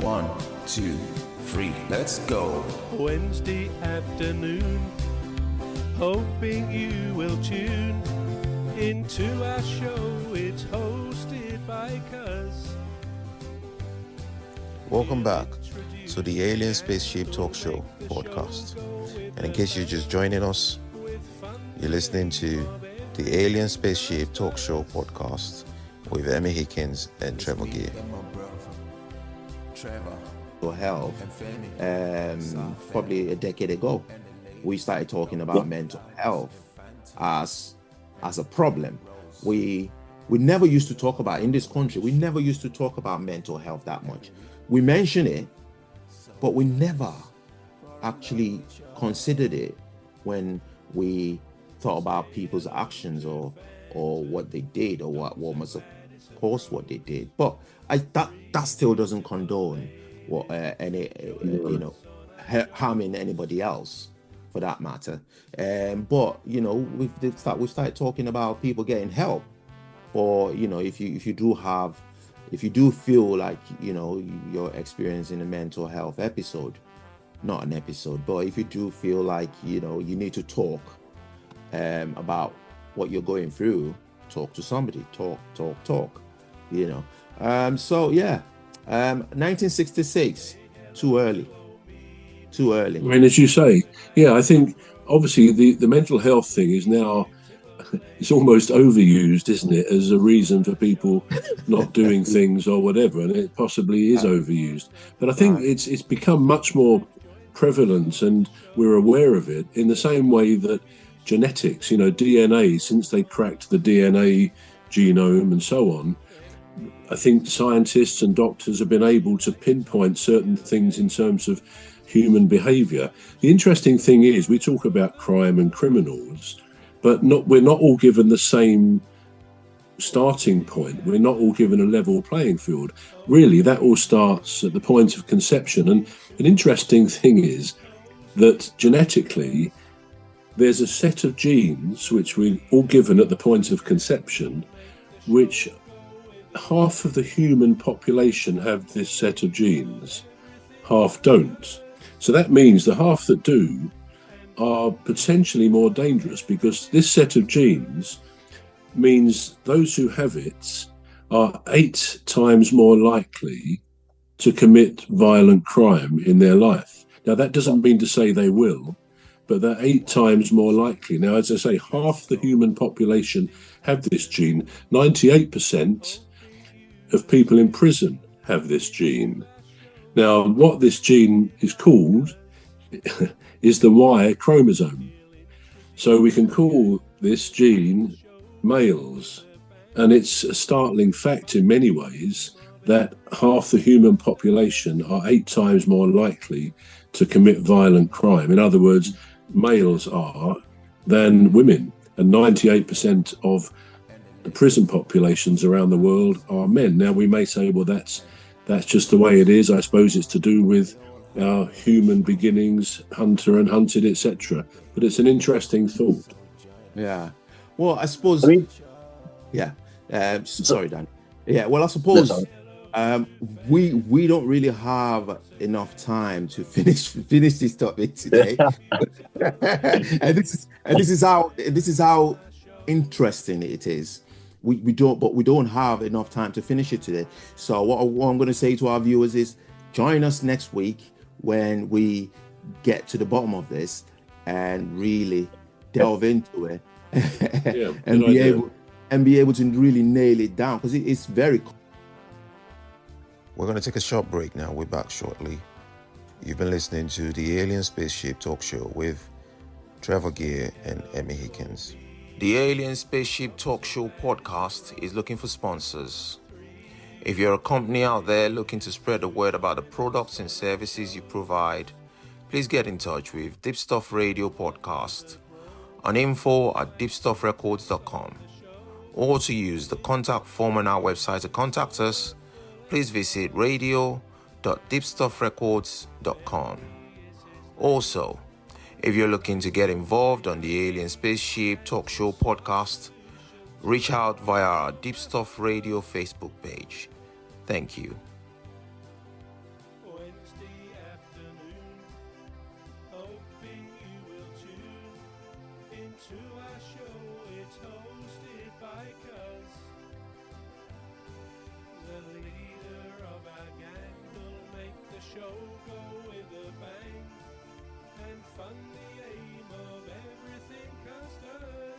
1, 2, 3, let's go. Wednesday afternoon, hoping you will tune into our show. It's hosted by Cuz. Welcome back to the Alien Spaceship Talk Show podcast. And in case you're just joining us, you're listening to the Alien Spaceship Talk Show podcast with Emmy, Hikins, and Trevor. Health, probably a decade ago, we started talking about mental health as a problem. We never used to talk about, in this country, we never used to talk about mental health that much. We mention it, but we never actually considered it when we thought about people's actions or what they did or what was supposed what they did. But that still doesn't condone what harming anybody else, for that matter. But we've started talking about people getting help, or if you do feel like you're experiencing a mental health episode, not an episode, but if you do feel like you need to talk about what you're going through, talk to somebody, talk. 1966, too early. I mean, as you say, I think obviously the mental health thing is now, it's almost overused, isn't it, as a reason for people not doing things or whatever, and it possibly is overused. But I think it's become much more prevalent, and we're aware of it in the same way that genetics, DNA, since they cracked the DNA genome and so on, I think scientists and doctors have been able to pinpoint certain things in terms of human behavior. The interesting thing is, we talk about crime and criminals, but we're not all given the same starting point. We're not all given a level playing field. Really, that all starts at the point of conception. And an interesting thing is that genetically, there's a set of genes which we're all given at the point of conception, which half of the human population have this set of genes, half don't. So that means the half that do are potentially more dangerous, because this set of genes means those who have it are 8 times more likely to commit violent crime in their life. Now, that doesn't mean to say they will, but they're 8 times more likely. Now, as I say, half the human population have this gene. 98% of people in prison have this gene. Now, what this gene is called is the Y chromosome. So we can call this gene males. And it's a startling fact in many ways that half the human population are 8 times more likely to commit violent crime. In other words, males are than women. And 98% of the prison populations around the world are men. Now, we may say, well, that's just the way it is. I suppose it's to do with our human beginnings, hunter and hunted, etc. But it's an interesting thought. Yeah. Well, I suppose. Sorry, Dan. Yeah. Well, I suppose we don't really have enough time to finish this topic today. and this is how interesting it is. We don't have enough time to finish it today. So what I'm going to say to our viewers is, join us next week when we get to the bottom of this and really delve into it and be able to really nail it down, because it's very. We're going to take a short break now. We're back shortly. You've been listening to the Alien Spaceship Talk Show with Trevor and Emmy Hikins. The Alien Spaceship Talk Show podcast is looking for sponsors. If you're a company out there looking to spread the word about the products and services you provide, please get in touch with Deepstuff Radio Podcast on info@deepstuffrecords.com, or to use the contact form on our website to contact us, please visit radio.deepstuffrecords.com. Also, if you're looking to get involved on the Alien Spaceship Talk Show podcast, reach out via our Deepstuff Radio Facebook page. Thank you. into our show. It's hosted by Cuz. The leader of our gang will make the show go with a bang and fund the aim of everything Cuz does.